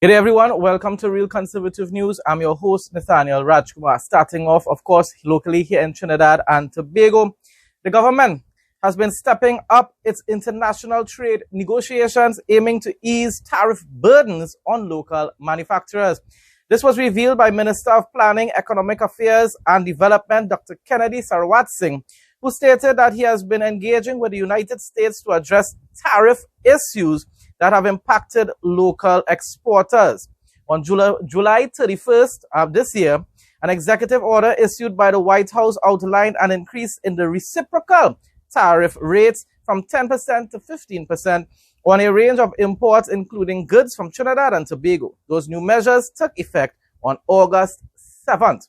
Hey there everyone, welcome to Real Conservative News. I'm your host Nathaniel Rajkumar. Starting off, of course, locally here in Trinidad and Tobago, the government has been stepping up its international trade negotiations aiming to ease tariff burdens on local manufacturers. This was revealed by Minister of Planning, Economic Affairs and Development, Dr. Kennedy Singh, who stated that he has been engaging with the United States to address tariff issues that have impacted local exporters. On July 31st of this year, an executive order issued by the White House outlined an increase in the reciprocal tariff rates from 10% to 15% on a range of imports, including goods from Trinidad and Tobago. Those new measures took effect on August 7th.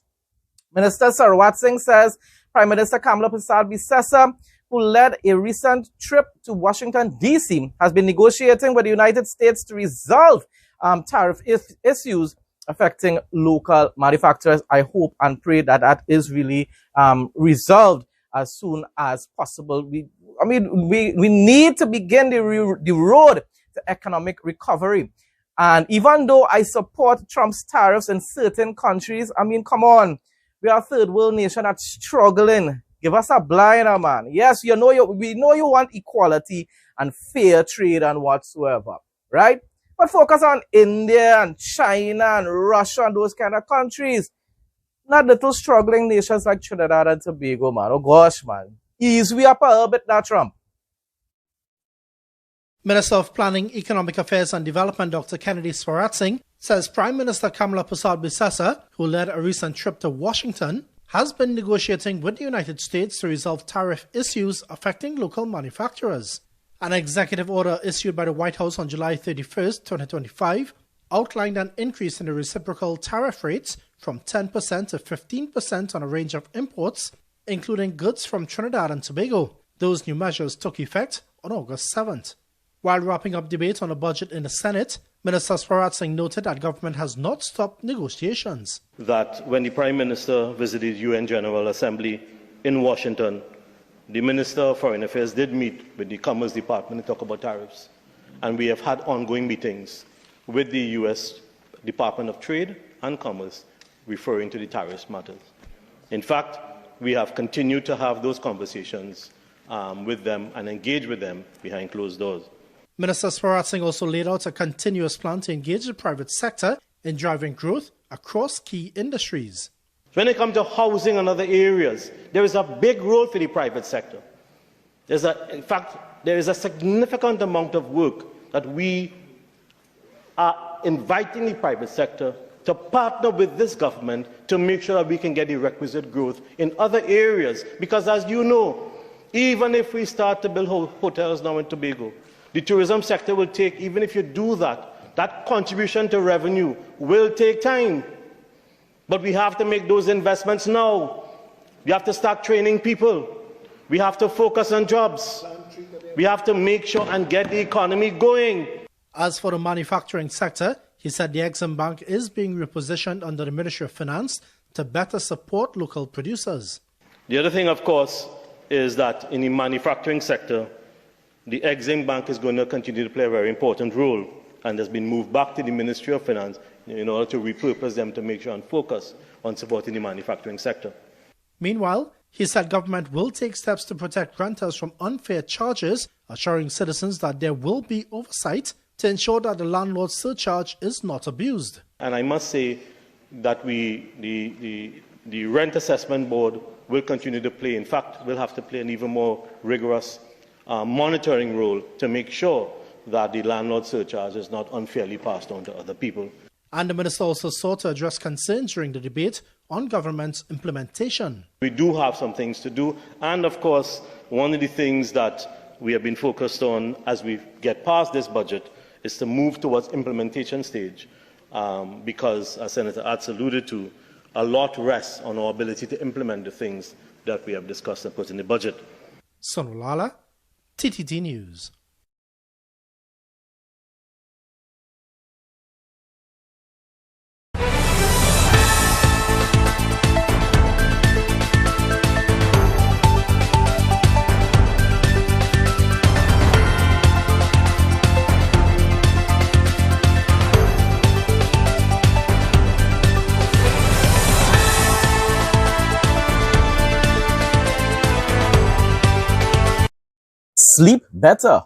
Minister Sarwat Singh says Prime Minister Kamala Persad-Bissessar, who led a recent trip to Washington, D.C., has been negotiating with the United States to resolve tariff issues affecting local manufacturers. I hope and pray that that is really resolved as soon as possible. We need to begin the road to economic recovery. And even though I support Trump's tariffs in certain countries, come on, we are a third world nation that's struggling. Give us a blinder, man. Yes, we know you want equality and fair trade and whatsoever, right? But focus on India and China and Russia and those kind of countries. Not little struggling nations like Trinidad and Tobago, man. Oh gosh, man. Ease we up a little bit now, Trump. Minister of Planning, Economic Affairs and Development, Dr. Kennedy Singh, says Prime Minister Kamala Persad-Bissessar, who led a recent trip to Washington, has been negotiating with the United States to resolve tariff issues affecting local manufacturers. An executive order issued by the White House on July 31st, 2025, outlined an increase in the reciprocal tariff rates from 10% to 15% on a range of imports, including goods from Trinidad and Tobago. Those new measures took effect on August 7th. While wrapping up debate on the budget in the Senate, Minister Sarwat Singh noted that government has not stopped negotiations. That when the Prime Minister visited UN General Assembly in Washington, the Minister of Foreign Affairs did meet with the Commerce Department to talk about tariffs. And we have had ongoing meetings with the U.S. Department of Trade and Commerce referring to the tariffs matters. In fact, we have continued to have those conversations with them and engage with them behind closed doors. Minister Sarwat Singh also laid out a continuous plan to engage the private sector in driving growth across key industries. When it comes to housing and other areas, there is a big role for the private sector. In fact, there is a significant amount of work that we are inviting the private sector to partner with this government to make sure that we can get the requisite growth in other areas. Because as you know, even if we start to build hotels now in Tobago, the tourism sector will take, even if you do that, that contribution to revenue will take time. But we have to make those investments now. We have to start training people. We have to focus on jobs. We have to make sure and get the economy going. As for the manufacturing sector, he said the Exim Bank is being repositioned under the Ministry of Finance to better support local producers. The other thing, of course, is that in the manufacturing sector, the Exim Bank is going to continue to play a very important role and has been moved back to the Ministry of Finance in order to repurpose them to make sure and focus on supporting the manufacturing sector. Meanwhile, he said government will take steps to protect renters from unfair charges, assuring citizens that there will be oversight to ensure that the landlord surcharge is not abused. And I must say that the Rent Assessment Board will continue to play, in fact, will have to play an even more rigorous monitoring role to make sure that the landlord surcharge is not unfairly passed on to other people. And the minister also sought to address concerns during the debate on government's implementation. We do have some things to do, and of course, one of the things that we have been focused on as we get past this budget is to move towards implementation stage, because, as Senator Atz alluded to, a lot rests on our ability to implement the things that we have discussed and put in the budget. Sonolala, TTT News. Sleep better.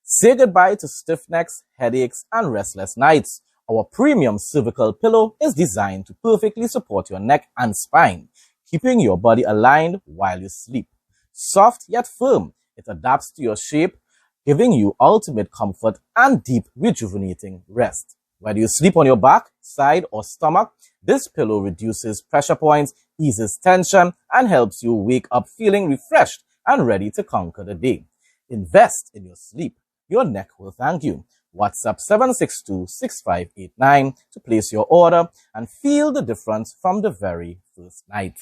Say goodbye to stiff necks, headaches, and restless nights. Our premium cervical pillow is designed to perfectly support your neck and spine, keeping your body aligned while you sleep. Soft yet firm, it adapts to your shape, giving you ultimate comfort and deep, rejuvenating rest. Whether you sleep on your back, side, or stomach, this pillow reduces pressure points, eases tension, and helps you wake up feeling refreshed and ready to conquer the day. Invest in your sleep. Your neck will thank you. WhatsApp 762-6589 to place your order and feel the difference from the very first night.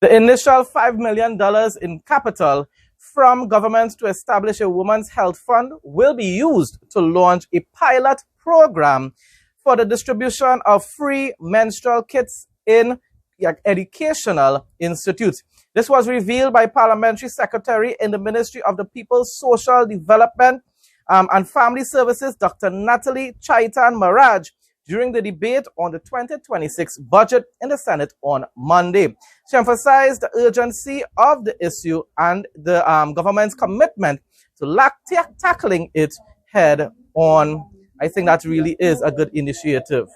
The initial $5 million in capital from government to establish a women's health fund will be used to launch a pilot program for the distribution of free menstrual kits in educational institutes. This was revealed by Parliamentary Secretary in the Ministry of the People's Social Development and Family Services, Dr. Natalie Chaitan Maraj, during the debate on the 2026 budget in the Senate on Monday. She emphasized the urgency of the issue and the government's commitment to tackling it head on. I think that really is a good initiative.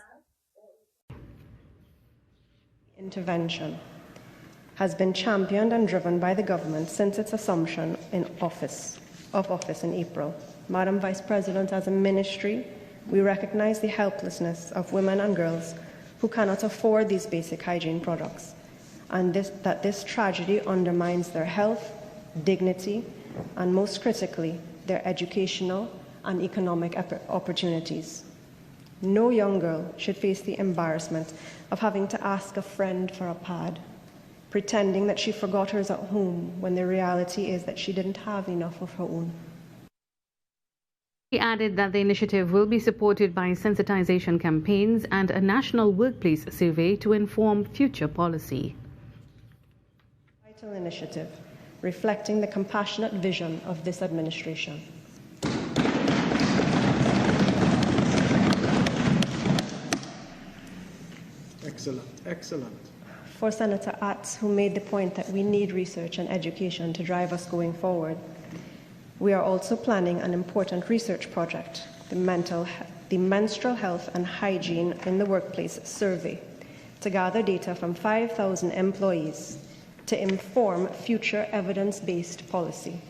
Intervention has been championed and driven by the government since its assumption of office in April. Madam Vice President, as a ministry, we recognize the helplessness of women and girls who cannot afford these basic hygiene products, and that this tragedy undermines their health, dignity, and most critically, their educational and economic opportunities. No young girl should face the embarrassment of having to ask a friend for a pad, pretending that she forgot hers at home when the reality is that she didn't have enough of her own. He added that the initiative will be supported by sensitization campaigns and a national workplace survey to inform future policy. Vital initiative reflecting the compassionate vision of this administration. Excellent, excellent. For Senator Atts, who made the point that we need research and education to drive us going forward, we are also planning an important research project, the Menstrual Health and Hygiene in the Workplace Survey, to gather data from 5,000 employees to inform future evidence-based policy.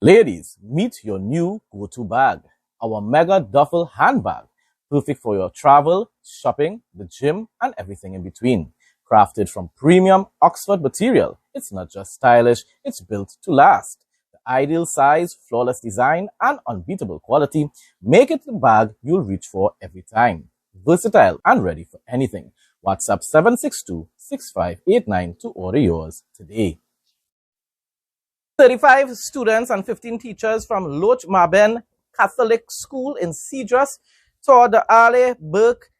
Ladies, meet your new go-to bag, our mega duffel handbag, perfect for your travel, shopping, the gym, and everything in between. Crafted from premium Oxford material, it's not just stylish, it's built to last. The ideal size, flawless design, and unbeatable quality make it the bag you'll reach for every time. Versatile and ready for anything. WhatsApp 762-6589 to order yours today. 35 students and 15 teachers from Loch Maben Catholic School in Cedrus toured the Ale Burke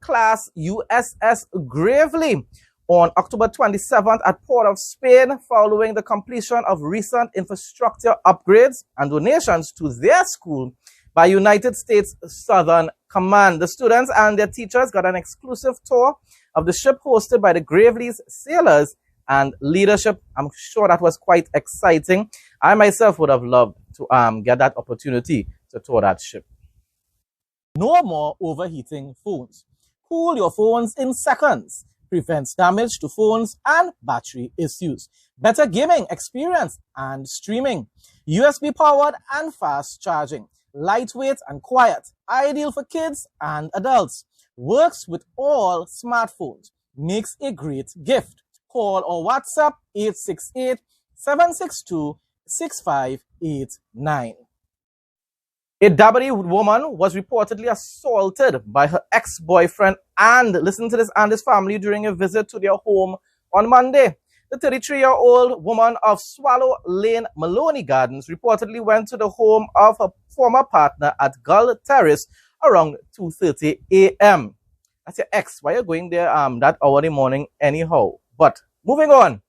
class USS Gravely on October 27th at Port of Spain following the completion of recent infrastructure upgrades and donations to their school by United States Southern Command. The students and their teachers got an exclusive tour of the ship hosted by the Gravely's sailors and leadership. I'm sure that was quite exciting. I myself would have loved to get that opportunity to tour that ship. No more overheating phones. Cool your phones in seconds. Prevents damage to phones and battery issues. Better gaming experience and streaming. USB powered and fast charging. Lightweight and quiet. Ideal for kids and adults. Works with all smartphones. Makes a great gift. Call or WhatsApp 868-762-6589. A Dabari woman was reportedly assaulted by her ex-boyfriend and, listen to this, and his family during a visit to their home on Monday. The 33-year-old woman of Swallow Lane, Maloney Gardens, reportedly went to the home of her former partner at Gull Terrace around 2:30 a.m. That's your ex. Why are you going there that hour in the morning anyhow? But moving on.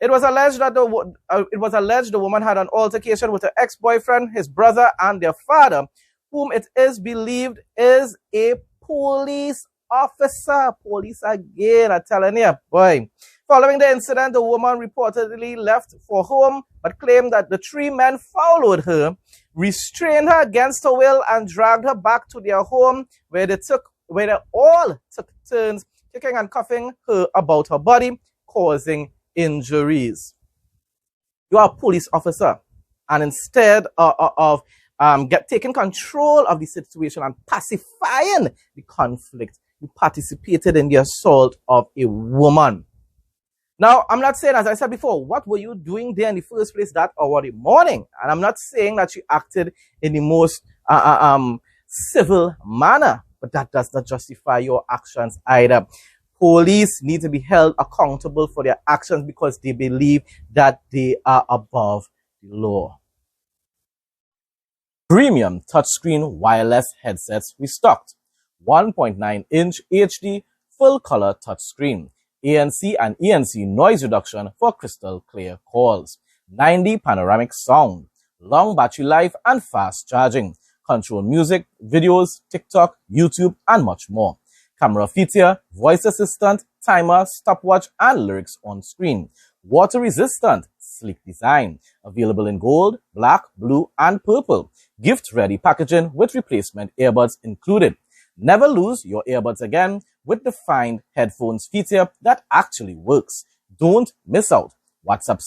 It was alleged that the woman had an altercation with her ex-boyfriend, his brother, and their father, whom it is believed is a police officer. Police again, I'm telling you, boy. Following the incident, the woman reportedly left for home, but claimed that the three men followed her, restrained her against her will, and dragged her back to their home, where they all took turns kicking and cuffing her about her body, causing injuries. You are a police officer, and instead of taking control of the situation and pacifying the conflict, you participated in the assault of a woman. Now, I'm not saying, as I said before, what were you doing there in the first place that hour of the morning? And I'm not saying that you acted in the most civil manner, but that does not justify your actions either. Police need to be held accountable for their actions because they believe that they are above the law. Premium touchscreen wireless headsets restocked. 1.9-inch HD full-color touchscreen. ANC and ENC noise reduction for crystal clear calls. 9D panoramic sound. Long battery life and fast charging. Control music, videos, TikTok, YouTube, and much more. Camera feature, voice assistant, timer, stopwatch, and lyrics on screen. Water resistant, sleek design. Available in gold, black, blue, and purple. Gift ready packaging with replacement earbuds included. Never lose your earbuds again with the Find Headphones feature that actually works. Don't miss out. WhatsApp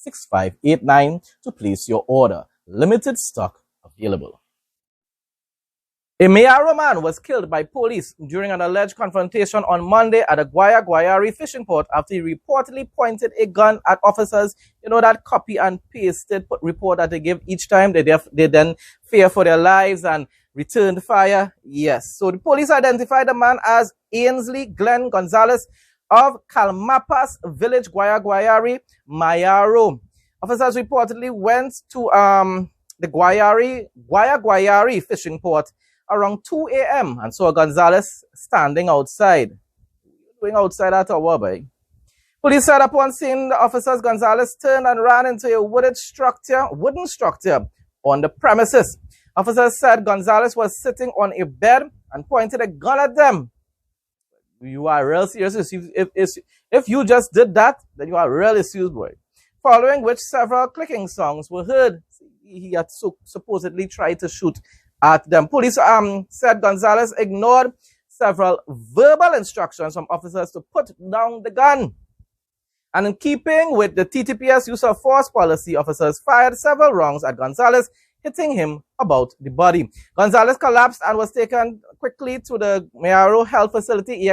762-6589 to place your order. Limited stock available. A Mayaro man was killed by police during an alleged confrontation on Monday at a Guayari fishing port after he reportedly pointed a gun at officers. You know that copy and pasted report that they give each time they then fear for their lives and returned fire? Yes. So the police identified the man as Ainsley Glenn Gonzalez of Calmapas Village, Guayari, Mayaro. Officers reportedly went to the Guayari fishing port around 2 a.m. and saw Gonzalez standing outside. Going outside at hour, boy. Police said upon seeing the officers, Gonzalez turned and ran into a wooden structure on the premises. Officers said Gonzalez was sitting on a bed and pointed a gun at them. You are real serious. If you just did that, then you are really serious, boy. Following which several clicking songs were heard. He had supposedly tried to shoot at them. Police said Gonzalez ignored several verbal instructions from officers to put down the gun. And in keeping with the TTPS use of force policy, officers fired several rounds at Gonzalez, hitting him about the body. Gonzalez collapsed and was taken quickly to the Mayaro Health Facility,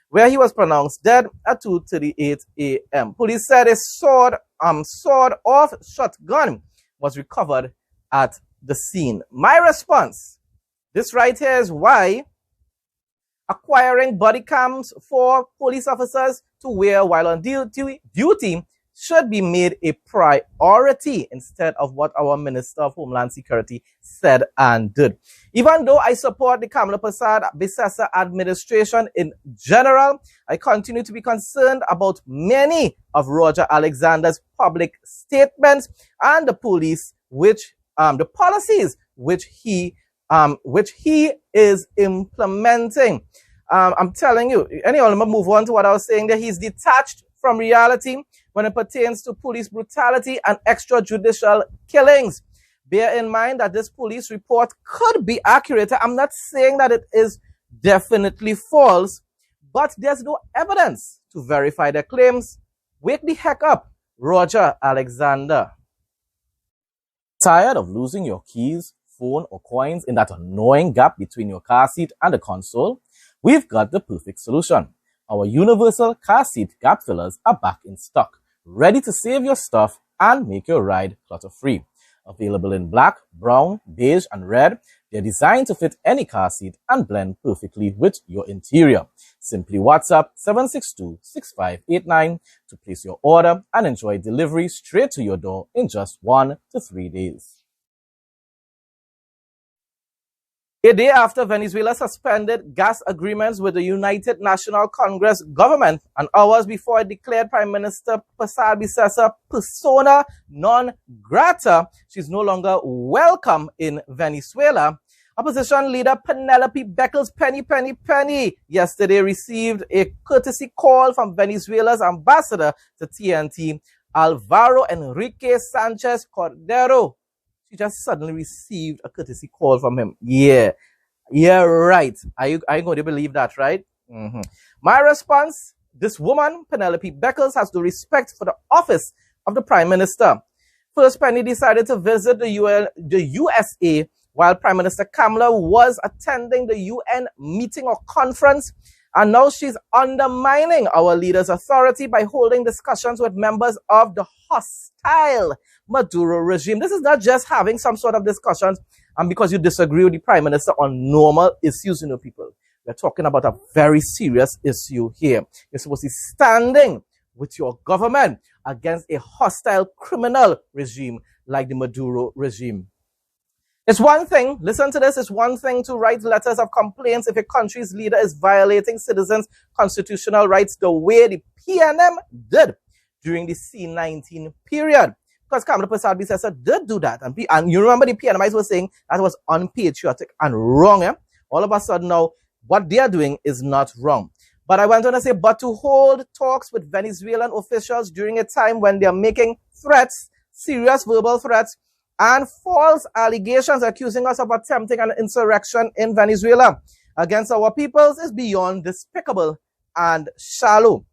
where he was pronounced dead at 2:38 a.m. Police said a sawed-off shotgun was recovered at the scene. My response, this right here is why acquiring body cams for police officers to wear while on duty should be made a priority instead of what our Minister of Homeland Security said and did. Even though I support the Kamala Bissessa administration in general, I continue to be concerned about many of Roger Alexander's public statements and the policies which he is implementing. I'm telling you, anyway, let me move on to what I was saying there. He's detached from reality when it pertains to police brutality and extrajudicial killings. Bear in mind that this police report could be accurate. I'm not saying that it is definitely false, but there's no evidence to verify their claims. Wake the heck up, Roger Alexander. Tired of losing your keys, phone, or coins in that annoying gap between your car seat and the console? We've got the perfect solution. Our universal car seat gap fillers are back in stock, ready to save your stuff and make your ride clutter-free. Available in black, brown, beige, and red, they're designed to fit any car seat and blend perfectly with your interior. Simply WhatsApp 762-6589 to place your order and enjoy delivery straight to your door in just 1 to 3 days. A day after Venezuela suspended gas agreements with the United National Congress government and hours before it declared Prime Minister Bissessa persona non grata, she's no longer welcome in Venezuela, Opposition leader Penelope Beckles, Penny, yesterday received a courtesy call from Venezuela's ambassador to TNT, Alvaro Enrique Sanchez Cordero. She just suddenly received a courtesy call from him. Yeah, right. Are you going to believe that, right? My response, this woman, Penelope Beckles, has the respect for the office of the Prime Minister. First, Penny decided to visit the USA while Prime Minister Kamala was attending the UN meeting or conference, and now she's undermining our leader's authority by holding discussions with members of the hostile Maduro regime. This is not just having some sort of discussions and because you disagree with the Prime Minister on normal issues, people. We're talking about a very serious issue here. You're supposed to be standing with your government against a hostile criminal regime like the Maduro regime. It's one thing, listen to this, it's one thing to write letters of complaints if a country's leader is violating citizens' constitutional rights the way the PNM did during the C-19 period. Because Kamala Persad did do that. And you remember the PNMIs were saying that was unpatriotic and wrong. Eh? All of a sudden now, what they are doing is not wrong. But I went on to say, but to hold talks with Venezuelan officials during a time when they are making threats, serious verbal threats, and false allegations accusing us of attempting an insurrection in Venezuela against our peoples is beyond despicable and shallow.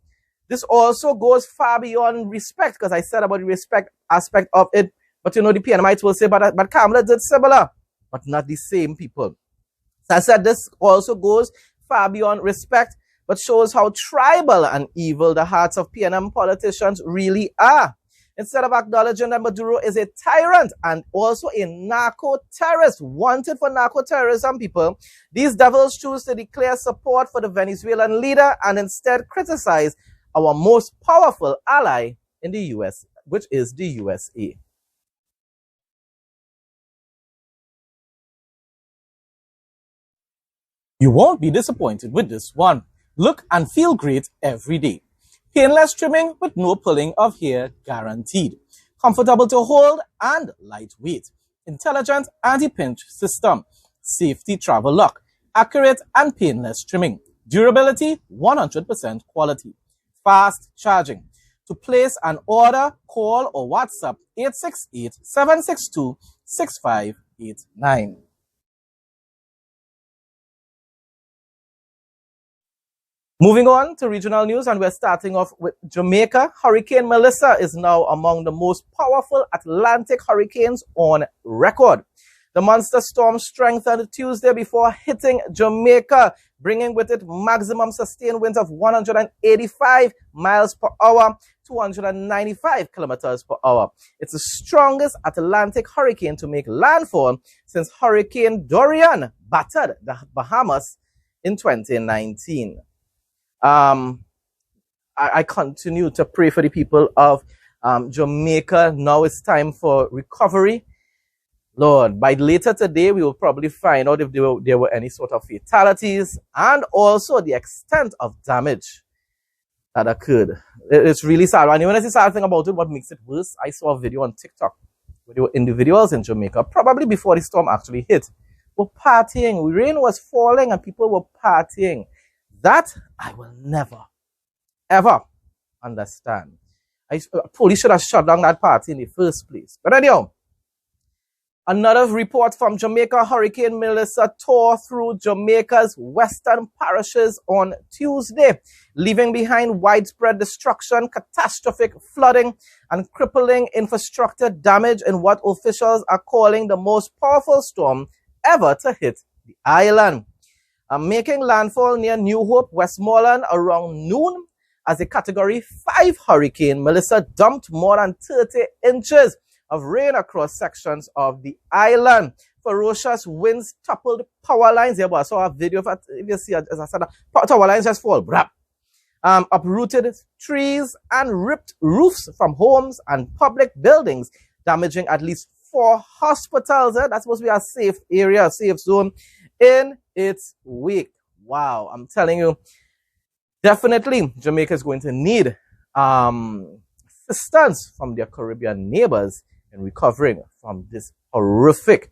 This also goes far beyond respect, because I said about the respect aspect of it, but the PNMites will say, but Kamala did similar, but not the same people. So I said this also goes far beyond respect, but shows how tribal and evil the hearts of PNM politicians really are. Instead of acknowledging that Maduro is a tyrant and also a narco-terrorist, wanted for narco-terrorism, people, these devils choose to declare support for the Venezuelan leader and instead criticize our most powerful ally in the US, which is the USA. You won't be disappointed with this one. Look and feel great every day. Painless trimming with no pulling of hair guaranteed. Comfortable to hold and lightweight. Intelligent anti-pinch system. Safety travel lock. Accurate and painless trimming. Durability 100% quality. Fast charging. To place an order, call or WhatsApp 868-762-6589. Moving on to regional news, and we're starting off with Jamaica. Hurricane Melissa is now among the most powerful Atlantic hurricanes on record. The monster storm strengthened Tuesday before hitting Jamaica, bringing with it maximum sustained winds of 185 miles per hour, 295 kilometers per hour. It's the strongest Atlantic hurricane to make landfall since Hurricane Dorian battered the Bahamas in 2019. I continue to pray for the people of Jamaica. Now it's time for recovery. Lord, by later today, we will probably find out if there were any sort of fatalities and also the extent of damage that occurred. It's really sad. And when I say sad thing about it, what makes it worse, I saw a video on TikTok where there were individuals in Jamaica, probably before the storm actually hit, were partying. Rain was falling and people were partying. That I will never, ever understand. Police should have shut down that party in the first place. But anyhow, another report from Jamaica. Hurricane Melissa tore through Jamaica's western parishes on Tuesday, leaving behind widespread destruction, catastrophic flooding, and crippling infrastructure damage in what officials are calling the most powerful storm ever to hit the island. Making landfall near New Hope, Westmoreland around noon as a Category 5 hurricane, Melissa dumped more than 30 inches of rain across sections of the island. Ferocious winds toppled power lines. I saw a video of it. If you see, as I said, power lines just fall. Uprooted trees and ripped roofs from homes and public buildings, damaging at least 4 hospitals. That's supposed to be a safe area, a safe zone in its wake. Wow, I'm telling you, definitely Jamaica is going to need assistance from their Caribbean neighbors in recovering from this horrific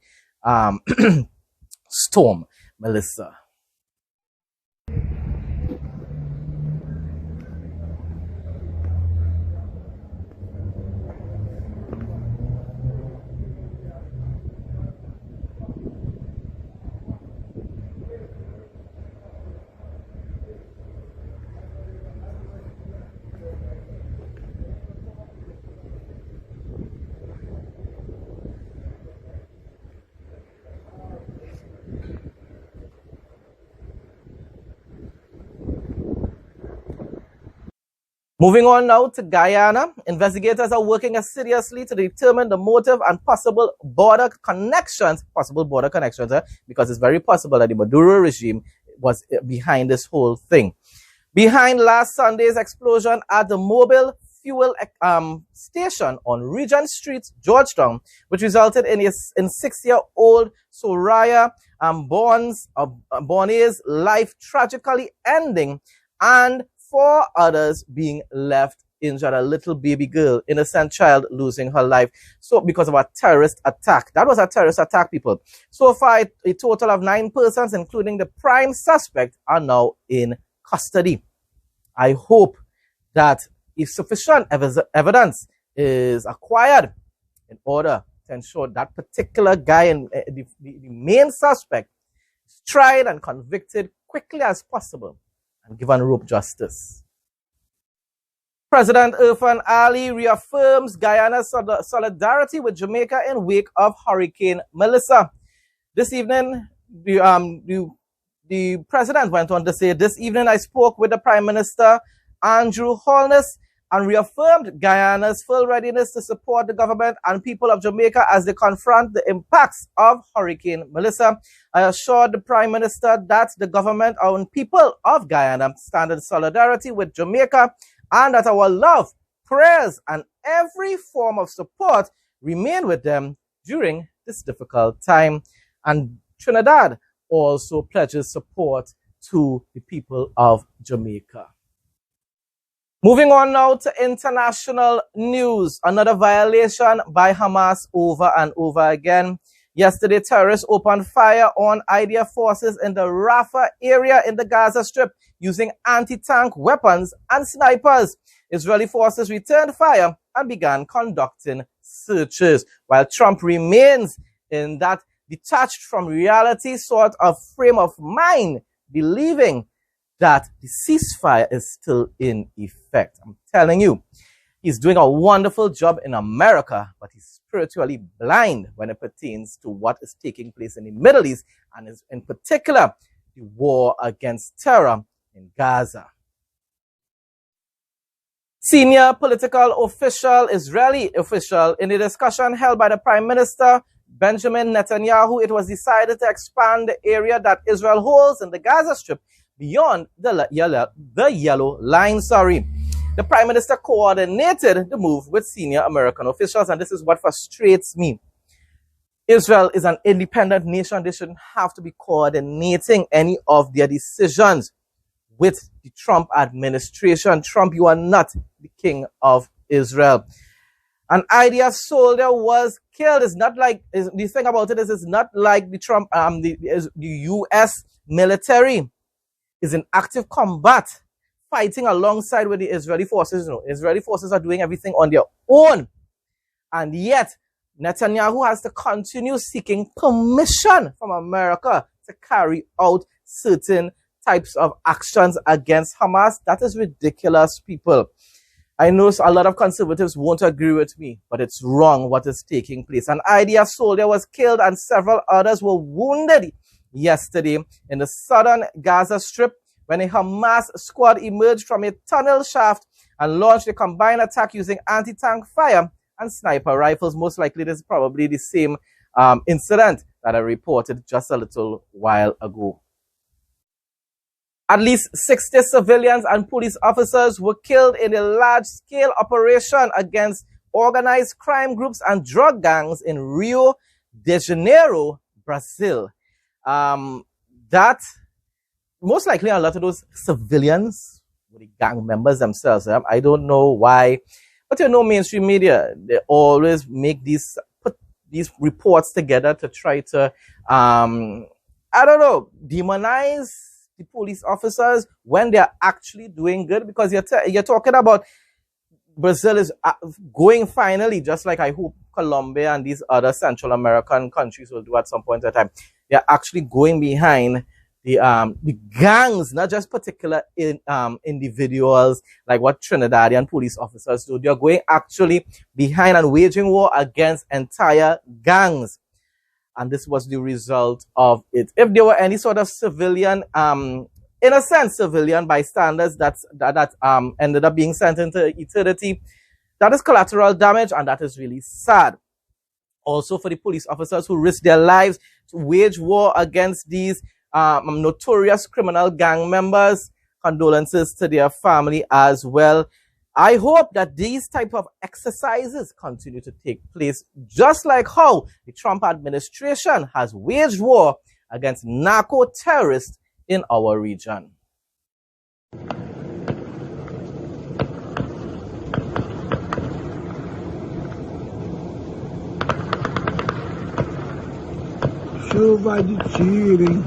Storm Melissa. Moving on now to Guyana, investigators are working assiduously to determine the motive and possible border connections, because it's very possible that the Maduro regime was behind this whole thing. Behind last Sunday's explosion at the mobile fuel station on Regent Street, Georgetown, which resulted in 6-year-old Soraya Bonne's life tragically ending, and 4 others being left injured, a little baby girl, innocent child, losing her life. So because of a terrorist attack. That was a terrorist attack, people. So far, a total of 9 persons, including the prime suspect, are now in custody. I hope that if sufficient evidence is acquired in order to ensure that particular guy and the main suspect is tried and convicted quickly as possible and given rope justice. President Irfan Ali reaffirms Guyana's solidarity with Jamaica in wake of Hurricane Melissa. This evening, the president went on to say, "This evening I spoke with the Prime Minister, Andrew Holness, and reaffirmed Guyana's full readiness to support the government and people of Jamaica as they confront the impacts of Hurricane Melissa. I assured the Prime Minister that the government and people of Guyana stand in solidarity with Jamaica and that our love, prayers, and every form of support remain with them during this difficult time." And Trinidad also pledges support to the people of Jamaica. Moving on now to international news. Another violation by Hamas over and over again. Yesterday, terrorists opened fire on IDF forces in the Rafah area in the Gaza Strip using anti-tank weapons and snipers. Israeli forces returned fire and began conducting searches, while Trump remains in that detached from reality sort of frame of mind, believing that the ceasefire is still in effect. I'm telling you, he's doing a wonderful job in America, but he's spiritually blind when it pertains to what is taking place in the Middle East, and is in particular the war against terror in Gaza. Senior political official, Israeli official, in a discussion held by the Prime Minister Benjamin Netanyahu, it was decided to expand the area that Israel holds in the Gaza Strip beyond the yellow line. The Prime Minister coordinated the move with senior American officials, and this is what frustrates me. Israel is an independent nation. They shouldn't have to be coordinating any of their decisions with the Trump administration. Trump, you are not the king of Israel. An IDF soldier was killed. It's not like, the thing about it is, it's not like the Trump, the U.S. military is in active combat, fighting alongside with the Israeli forces. You know, Israeli forces are doing everything on their own. And yet, Netanyahu has to continue seeking permission from America to carry out certain types of actions against Hamas. That is ridiculous, people. I know a lot of conservatives won't agree with me, but it's wrong what is taking place. An IDF soldier was killed and several others were wounded yesterday in the southern Gaza Strip when a Hamas squad emerged from a tunnel shaft and launched a combined attack using anti-tank fire and sniper rifles. Most likely this is probably the same incident that I reported just a little while ago. At least 60 civilians and police officers were killed in a large-scale operation against organized crime groups and drug gangs in Rio de Janeiro, Brazil. That most likely a lot of those civilians were the gang members themselves. I don't know why, but you know, mainstream media, they always make put these reports together to try to I don't know, demonize the police officers when they're actually doing good? Because you're talking about Brazil is going finally, just like I hope Colombia and these other Central American countries will do at some point in time. They're actually going behind the gangs, not just particular individuals like what Trinidadian police officers do. They're going actually behind and waging war against entire gangs. And this was the result of it. If there were any sort of civilian, in a sense, civilian bystanders that ended up being sent into eternity, that is collateral damage, and that is really sad. Also, for the police officers who risk their lives to wage war against these notorious criminal gang members, condolences to their family as well. I hope that these type of exercises continue to take place, just like how the Trump administration has waged war against narco-terrorists in our region. Chuva de tiro, hein?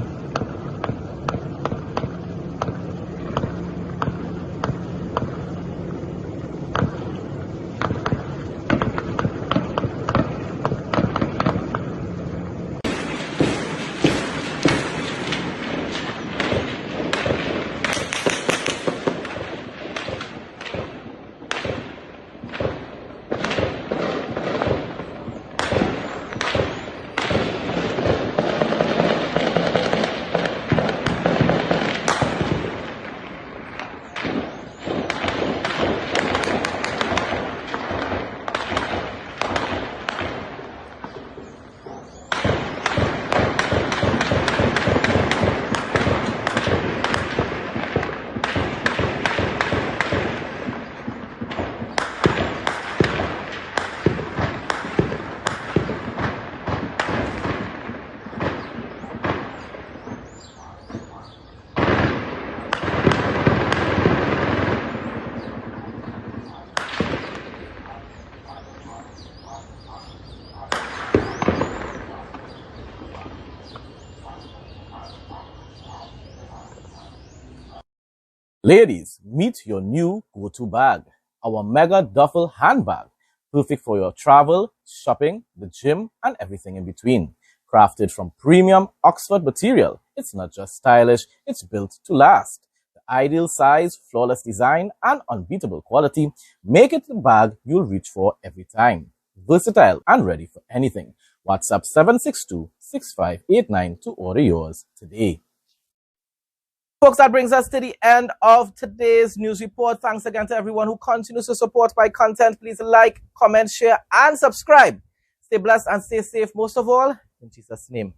Ladies, meet your new go-to bag, our mega duffel handbag, perfect for your travel, shopping, the gym, and everything in between. Crafted from premium Oxford material, it's not just stylish, it's built to last. The ideal size, flawless design, and unbeatable quality make it the bag you'll reach for every time. Versatile and ready for anything. WhatsApp 762-6589 to order yours today. Folks, that brings us to the end of today's news report. Thanks again to everyone who continues to support my content. Please like, comment, share, and subscribe. Stay blessed and stay safe, most of all, in Jesus' name.